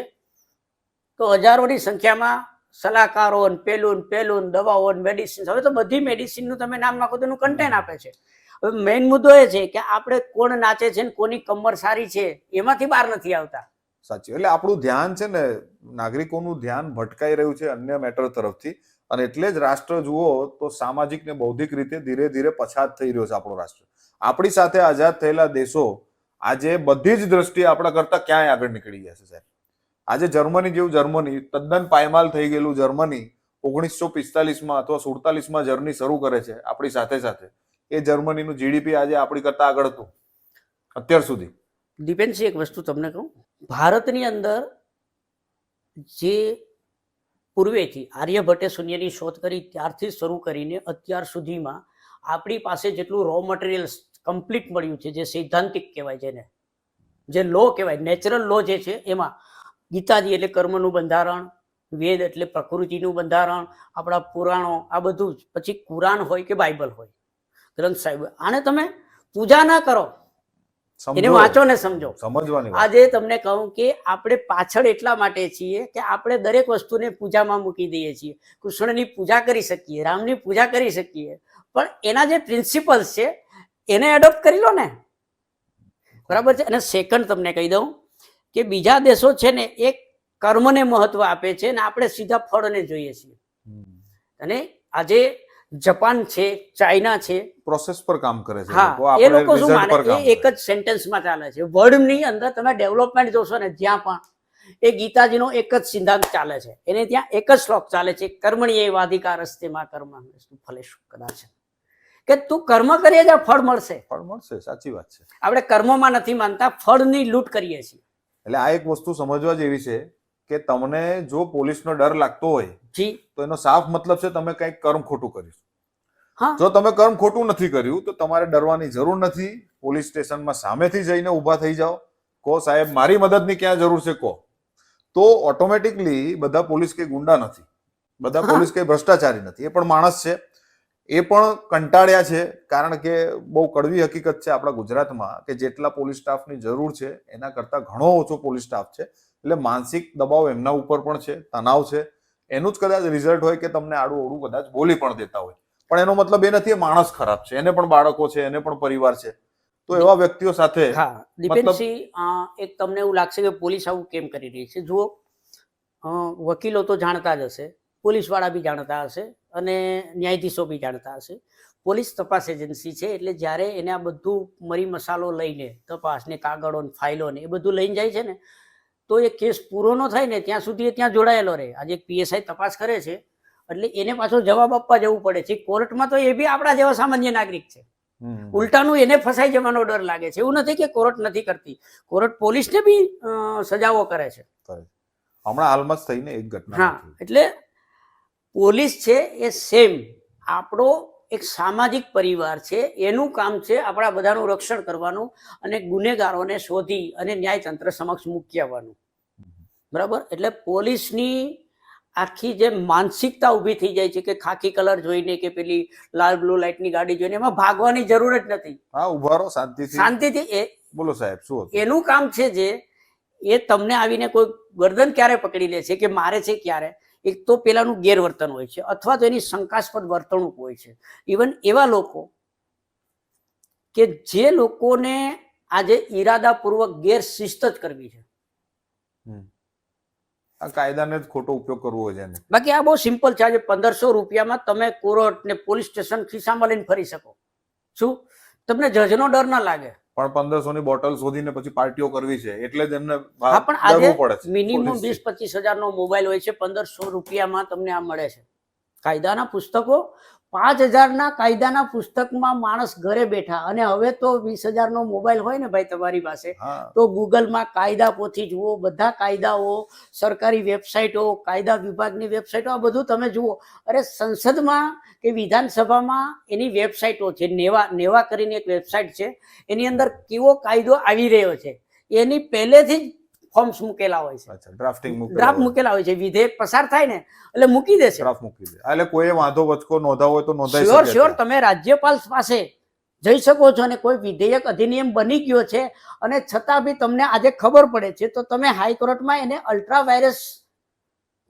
તો હજારોની સંખ્યામાં સલાહકારો પેલું દવાઓ મેડિસિન, હવે તો બધી મેડિસિનનું તમે નામ નાખો તો એનું કન્ટેન્ટ આપે છે. હવે મેઇન મુદ્દો એ છે કે આપણે કોણ નાચે છે ને કોની કમર સારી છે એમાંથી બહાર નથી આવતા. સાચી. એટલે આપણું ધ્યાન છે ને નાગરિકોનું ધ્યાન ભટકાઈ રહ્યું છે અન્ય મેટર તરફથી, અને એટલે જ રાષ્ટ્ર જુઓ તો સામાજિક ને બૌદ્ધિક રીતે ધીરે ધીરે પછાત થઈ રહ્યો છે આપણો રાષ્ટ્ર. આપણી સાથે આઝાદ થયેલા દેશો આજે બધી જ દ્રષ્ટિએ આપણા કરતા ક્યાંય આગળ નીકળી ગયા છે સાહેબ. આજે જર્મની જેવું જર્મની તદ્દન પાયમાલ થઈ ગયેલું જર્મની 1945માં અથવા 47માં જર્ની શરૂ કરે છે આપણી સાથે સાથે. એ જર્મનીનું જીડીપી આજે આપણી કરતા આગળ હતું અત્યાર સુધી. દીપેનસિંહ એક વસ્તુ તમને કહું, ભારતની અંદર જે પૂર્વેથી આર્યભટ્ટે શૂન્યની શોધ કરી ત્યારથી શરૂ કરીને અત્યાર સુધીમાં આપણી પાસે જેટલું રો મટીરિયલ કમ્પ્લીટ મળ્યું છે, જે સૈદ્ધાંતિક કહેવાય, જેને જે લો કહેવાય, નેચરલ લો જે છે, એમાં ગીતાજી એટલે કર્મનું બંધારણ, વેદ એટલે પ્રકૃતિનું બંધારણ, આપણા પુરાણો, આ બધું જ. પછી કુરાન હોય કે બાઇબલ હોય, ગ્રંથ સાહેબ, આને તમે પૂજા ના કરો, એને વાંચો ને સમજો. સમજવાની વાત. આજે તમને કહું કે આપણે પાછળ એટલા માટે છીએ કે આપણે દરેક વસ્તુને પૂજામાં મૂકી દઈએ છીએ. કૃષ્ણની પૂજા કરી શકીએ, રામની પૂજા કરી શકીએ, પણ એના જે પ્રિન્સિપલ્સ છે એને એડોપ્ટ કરી લો ને, બરાબર છે. અને સેકન્ડ તમને કહી દઉં કે બીજા દેશો છે ને એ કર્મને મહત્વ આપે છે ને આપણે સીધા ફળને જોઈએ છીએ. અને આજે જાપાન છે, ચાઇના છે, પ્રોસેસ પર કામ કરે છે. હા, એ લોકો શું માને, એ એક જ સેન્ટેન્સમાં ચાલે છે. વર્લ્ડની અંદર તમે ડેવલપમેન્ટ જોશો ને, જ્યાં પણ એ ગીતાજીનો એક જ સિદ્ધાંત ચાલે છે, એને ત્યાં એક જ શ્લોક ચાલે છે, કર્મણીય વાધિકારસ્તે માં કર્મ ફલેષુ કદાચ, કે તું કર્મ કરીએ જા ફળ મળશે. ફળ મળશે, સાચી વાત છે. આપણે કર્મમાં નથી માનતા, ફળની લૂંટ કરીએ છીએ. એટલે આ એક વસ્તુ સમજવા જેવી છે કે તમને જો પોલીસનો ડર લાગતો હોય જી, તો એનો સાફ મતલબ છે તમે કંઈક કર્મ ખોટું કર્યું. હા, જો તમે કર્મ ખોટું નથી કર્યું તો તમારે ડરવાની જરૂર નથી. પોલીસ સ્ટેશનમાં સામેથી જઈને ઊભા થઈ જાઓ, કહો સાહેબ મારી મદદની ક્યાં જરૂર છે કહો, તો ઓટોમેટિકલી બધા પોલીસ કે ગુંડા નથી, બધા પોલીસ કે ભ્રષ્ટાચારી નથી, એ પણ માણસ છે, એ પણ કંટાળ્યા છે. કારણ કે બહુ કડવી હકીકત છે આપણા ગુજરાતમાં કે જેટલા પોલીસ સ્ટાફની જરૂર છે એના કરતાં ઘણો ઓછો પોલીસ સ્ટાફ છે. એટલે માનસિક દબાવ એમના ઉપર પણ છે, તણાવ છે. એનું જ કદાચ રિઝલ્ટ હોય કે તમને આડું અવળું કદાચ બોલી પણ દેતા હોય, પણ એનો મતલબ એ નથી માણસ ખરાબ છે, એને પણ બાળકો છે, એને પણ પરિવાર છે. તો એવા વ્યક્તિઓ સાથે હા, દીપેનસિંહ, એક તમને એવું લાગશે કે પોલીસ આવું કેમ કરી રહી છે. જુઓ, વકીલો તો જાણતા જ હશે, પોલીસ વાળા બી જાણતા હશે, અને ન્યાયાધીશો બી જાણતા હશે. પોલીસ તપાસ એજન્સી છે, એટલે જ્યારે એને આ બધું મરી મસાલો લઈને તપાસને કાગળો ને ફાઇલો ને એ બધું લઈને જાય છે ને, તો એ કેસ પૂરો ન થાય ને ત્યાં સુધી એ ત્યાં જોડાયેલો રહે. આજે એક પીએસઆઈ તપાસ કરે છે એટલે એને પાછો જવાબ આપવા જવું પડે છે કોર્ટમાં, તો એ બી આપણા જેવા સામાન્ય નાગરિક છે. ઉલટાનું એને ફસાઈ જવાનો ડર લાગે છે. એવું નથી કે કોર્ટ નથી કરતી, કોર્ટ પોલીસને બી સજાઓ કરે છે. હમણાં હાલમાં જ થઈને એક ઘટના. હા, એટલે પોલીસ છે એ સેમ આપણો એક સામાજિક પરિવાર છે. એનું કામ છે આપણા બધાનું રક્ષણ કરવાનું અને ગુનેગારોને શોધી અને ન્યાયતંત્ર સમક્ષ મૂકી આવવાનું, બરાબર. એટલે પોલીસની આખી જે માનસિકતા ઊભી થઈ જાય છે કે ખાકી કલર જોઈને કે પેલી લાલ બ્લુ લાઇટની ગાડી જોઈને એમાં ભાગવાની જરૂર જ નથી. હા, ઉભા રહો શાંતિથી, શાંતિથી. એ બોલો સાહેબ શું એનું કામ છે, જે એ તમને આવીને કોઈ ગરદન ક્યારે પકડી લે છે કે મારે છે ક્યારે, એક તો પેલાનું ગેરવર્તન હોય છે અથવા તો એની શંકાસ્પદ વર્તણૂક હોય છે. ઇવન એવા લોકો કે જે લોકોને આજે ઈરાદાપૂર્વક ગેરશિસ્ત જ કરવી છે, આ કાયદાને જ ખોટો ઉપયોગ કરવો હોય છે. બાકી આ બહુ સિમ્પલ છે. આજે 1500 રૂપિયામાં તમે કોર્ટ ને પોલીસ સ્ટેશન ખિસ્સામાં લઈને ફરી શકો. શું તમને જજનો ડર ના લાગે? પણ 1500 ની બોટલ શોધીને પછી પાર્ટીઓ કરવી છે એટલે જ એમને હા, પણ આજે ડરવું પડે છે. મિનિમમ 20-25 હજારનો મોબાઈલ હોય છે, 1500 રૂપિયામાં તમને આ મળે છે. કાયદાના પુસ્તકો 5000ના કાયદાના પુસ્તકમાં માણસ ઘરે બેઠા, અને હવે તો 20,000નો મોબાઈલ હોય ને ભાઈ તમારી પાસે, તો ગૂગલમાં કાયદા પોથી જુઓ, બધા કાયદાઓ, સરકારી વેબસાઇટો, કાયદા વિભાગની વેબસાઇટો, આ બધું તમે જુઓ. અરે સંસદમાં કે વિધાનસભામાં એની વેબસાઇટો છે, નેવા કરીને એક વેબસાઇટ છે, એની અંદર કેવો કાયદો આવી રહ્યો છે એની પહેલેથી જ ફોર્મ્સ મૂકેલા હોય છે, ડ્રાફ્ટ મૂકેલા હોય છે. વિધેયક પસાર થાય ને એટલે મૂકી દેશે, ડ્રાફ્ટ મૂકી દે. એટલે કોઈ વાંધો વચકો નોંધાવો હોય તો નોંધાઈ શકે. શ્યોર, તમે રાજ્યપાલ પાસે જઈ શકો છો, અને કોઈ વિધેયક અધિનિયમ બની ગયો છે અને છતાં બી તમને આજે ખબર પડે છે, તો તમે હાઈકોર્ટમાં એને અલ્ટ્રા વાયરસ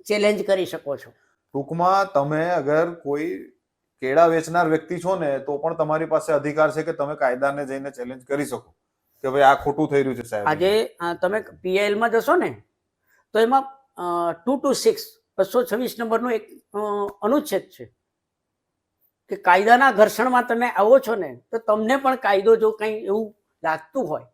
ચેલેન્જ કરી શકો છો. ટૂંકમાં તમે અગર કોઈ કેળા વેચનાર વ્યક્તિ છો ને તો પણ તમારી પાસે અધિકાર છે કે તમે કાયદાને જઈને ચેલેન્જ કરી શકો કે ભાઈ આ ખોટું થઈ રહ્યું છે સાહેબ. આજે તમે PIL માં જશો ને તો એમાં 226 226 નંબરનો એક અનુચ્છેદ છે કે કાયદાના ઘર્ષણમાં તમે આવો છો ને તો તમને પણ કાયદો જો કંઈ એવું લાગતું હોય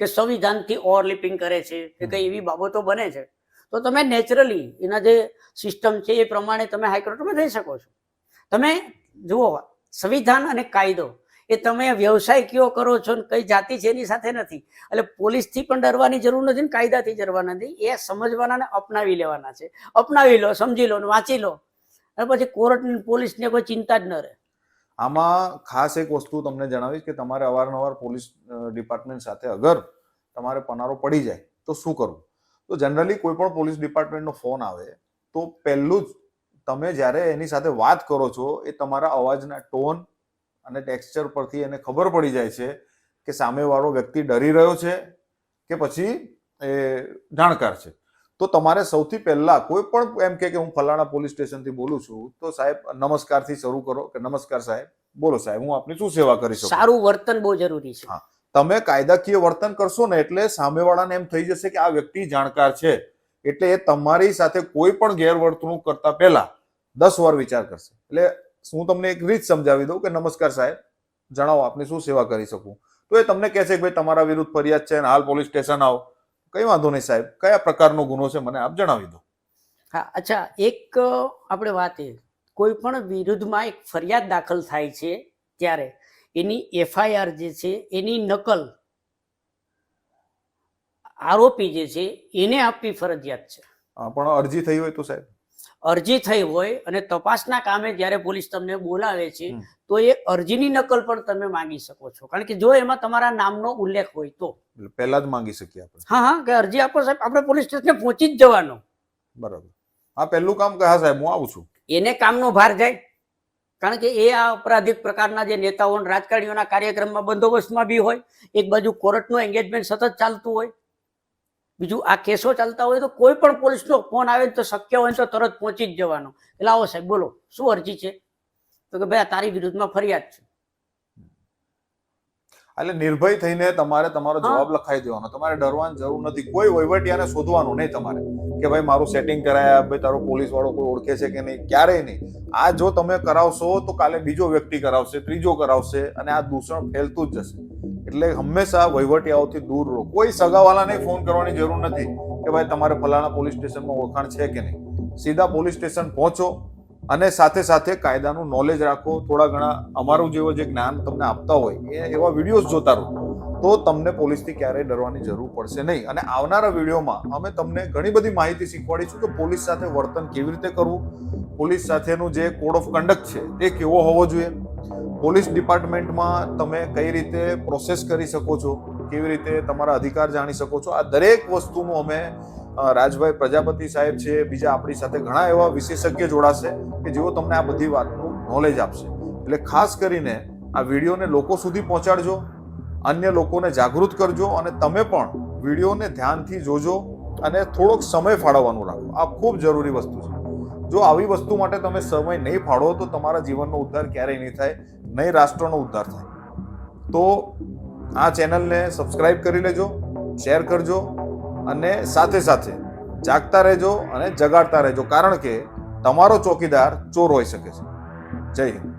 કે સંવિધાનથી ઓવરલેપિંગ કરે છે કે કંઈ એવી બાબતો બને છે, તો તમે નેચરલી એના જે સિસ્ટમ છે એ પ્રમાણે તમે હાઈકોર્ટમાં જઈ શકો છો. તમે જુઓ, સંવિધાન અને કાયદો એ તમે વ્યવસાય કયો કરો છો ને કઈ જાતિ છે એની સાથે નથી. એટલે પોલીસથી પણ ડરવાની જરૂર નથી ને કાયદાથી ડરવાના નથી. એ સમજવાના ને અપનાવી લેવાના છે. અપનાવી લો, સમજી લો ને વાંચી લો, અને પછી કોર્ટ પોલીસને કોઈ ચિંતા જ ન રહે. આમાં ખાસ એક વસ્તુ તમને જણાવીશ કે તમારે અવારનવાર પોલીસ ડિપાર્ટમેન્ટ સાથે અગર તમારે પનારો પડી જાય તો શું કરવું. તો જનરલી કોઈ પણ પોલીસ ડિપાર્ટમેન્ટનો ફોન આવે તો પહેલું જ તમે જ્યારે એની સાથે વાત કરો છો એ તમારા અવાજના ટોન અને ટેક્સચર પરથી એને ખબર પડી જાય છે કે સામેવાળો વ્યક્તિ ડરી રહ્યો છે કે પછી એ જાણકાર છે. તો તમારે સૌથી પહેલા કોઈ પણ એમ કે હું ફલાણા પોલીસ સ્ટેશનથી બોલું છું તો સાહેબ નમસ્કારથી શરૂ કરો કે નમસ્કાર સાહેબ, બોલો સાહેબ, હું આપની શું સેવા કરી શકું. સારું વર્તન બહુ જરૂરી છે. હા, તમે કાયદાકીય વર્તન કરશો ને એટલે સામેવાળાને એમ થઈ જશે કે આ વ્યક્તિ જાણકાર છે, એટલે એ તમારી સાથે કોઈ પણ ગેરવર્તણૂક કરતા પહેલા 10 વાર વિચાર કરશે. એટલે હું તમને એક રીત સમજાવી દઉં કે નમસ્કાર સાહેબ, જણાવો આપની શું સેવા કરી શકું. તો એ તમને કહેશે કે ભાઈ તમારા વિરુદ્ધ ફરિયાદ છે અને હાલ પોલીસ સ્ટેશન આવો. કઈ વાંધો નહીં સાહેબ, કયા પ્રકારનો ગુનો છે મને આપ જણાવી દો. હા, અચ્છા, એક આપણે વાત એ, કોઈ પણ વિરુદ્ધમાં એક ફરિયાદ દાખલ થાય છે ત્યારે એની FIR જે છે એની નકલ આરોપી જે છે એને આપવી ફરજિયાત છે. પણ અરજી થઈ હોય તો સાહેબ, અરજી થઈ હોય અને તપાસના કામે જ્યારે પોલીસ તમને બોલાવે છે તો એ અરજીની નકલ પણ તમે માંગી શકો છો, કારણ કે જો એમાં તમારા નામનો ઉલ્લેખ હોય તો પહેલા જ માંગી શકીએ આપણે. હા, કે અરજી આપો સાહેબ, આપણે પોલીસ સ્ટેશને પહોંચી જ જવાનું. બરાબર. હા, પહેલું કામ કહે હા સાહેબ હું આવું છું. એને કામનો ભાર જાય, કારણ કે એ આ અપરાધિક પ્રકારના જે નેતાઓ રાજકારણીઓના કાર્યક્રમમાં બંદોબસ્તમાં બી હોય, એક બાજુ કોર્ટનું એંગેજમેન્ટ સતત ચાલતું હોય, બીજું આ કેસો ચાલતા હોય, તો કોઈ પણ પોલીસનો ફોન આવે તો શક્ય હોય તો તરત પહોંચી જ જવાનો. એટલે આવો સાહેબ, બોલો શું અરજી છે? તો કે ભાઈ તારી વિરુદ્ધમાં ફરિયાદ છે. એટલે નિર્ભય થઈને તમારે તમારો જવાબ લખાઈ દેવાનો. તમારે ડરવાની જરૂર નથી. કોઈ વહીવટિયાને શોધવાનું નહીં તમારે કે ભાઈ મારું સેટિંગ કરાયા, ભાઈ તારો પોલીસ વાળો કોઈ ઓળખે છે કે નહીં, ક્યારેય નહીં. આ જો તમે કરાવશો તો કાલે બીજો વ્યક્તિ કરાવશે, ત્રીજો કરાવશે અને આ દૂષણ ફેલતું જ જશે. એટલે હંમેશા વહીવટિયાઓથી દૂર રહો. કોઈ સગાવાલાને ફોન કરવાની જરૂર નથી કે ભાઈ તમારે ફલાણા પોલીસ સ્ટેશનમાં ઓળખાણ છે કે નહીં. સીધા પોલીસ સ્ટેશન પહોંચો અને સાથે સાથે કાયદાનું નોલેજ રાખો. થોડા ઘણા અમારું જેવો જે જ્ઞાન તમને આપતા હોય એવા વિડીયોઝ જોતા રહો તો તમને પોલીસથી ક્યારેય ડરવાની જરૂર પડશે નહીં. અને આવનારા વિડીયોમાં અમે તમને ઘણી બધી માહિતી શીખવાડીશું કે પોલીસ સાથે વર્તન કેવી રીતે કરવું, પોલીસ સાથેનું જે કોડ ઓફ કન્ડક્ટ છે તે કેવો હોવો જોઈએ, પોલીસ ડિપાર્ટમેન્ટમાં તમે કઈ રીતે પ્રોસેસ કરી શકો છો, કેવી રીતે તમારા અધિકાર જાણી શકો છો. આ દરેક વસ્તુનું અમે રાજભાઈ પ્રજાપતિ સાહેબ છે, બીજા આપણી સાથે ઘણા એવા વિશેષજ્ઞ જોડાશે કે જેઓ તમને આ બધી વાતનું નોલેજ આપશે. એટલે ખાસ કરીને આ વિડીયોને લોકો સુધી પહોંચાડજો, અન્ય લોકોને જાગૃત કરજો અને તમે પણ વિડીયોને ધ્યાનથી જોજો અને થોડોક સમય ફાળવવાનું રાખો. આ ખૂબ જરૂરી વસ્તુ છે. જો આવી વસ્તુ માટે તમે સમય નહીં ફાળવો તો તમારા જીવનનો ઉદ્ધાર ક્યારેય નહીં થાય, નહીં રાષ્ટ્રનો ઉદ્ધાર થાય. તો આ ચેનલને સબસ્ક્રાઇબ કરી લેજો, શેર કરજો અને સાથે સાથે જાગતા રહેજો અને જગાડતા રહેજો, કારણ કે તમારો ચોકીદાર ચોર હોઈ શકે છે. જય હિન્દ.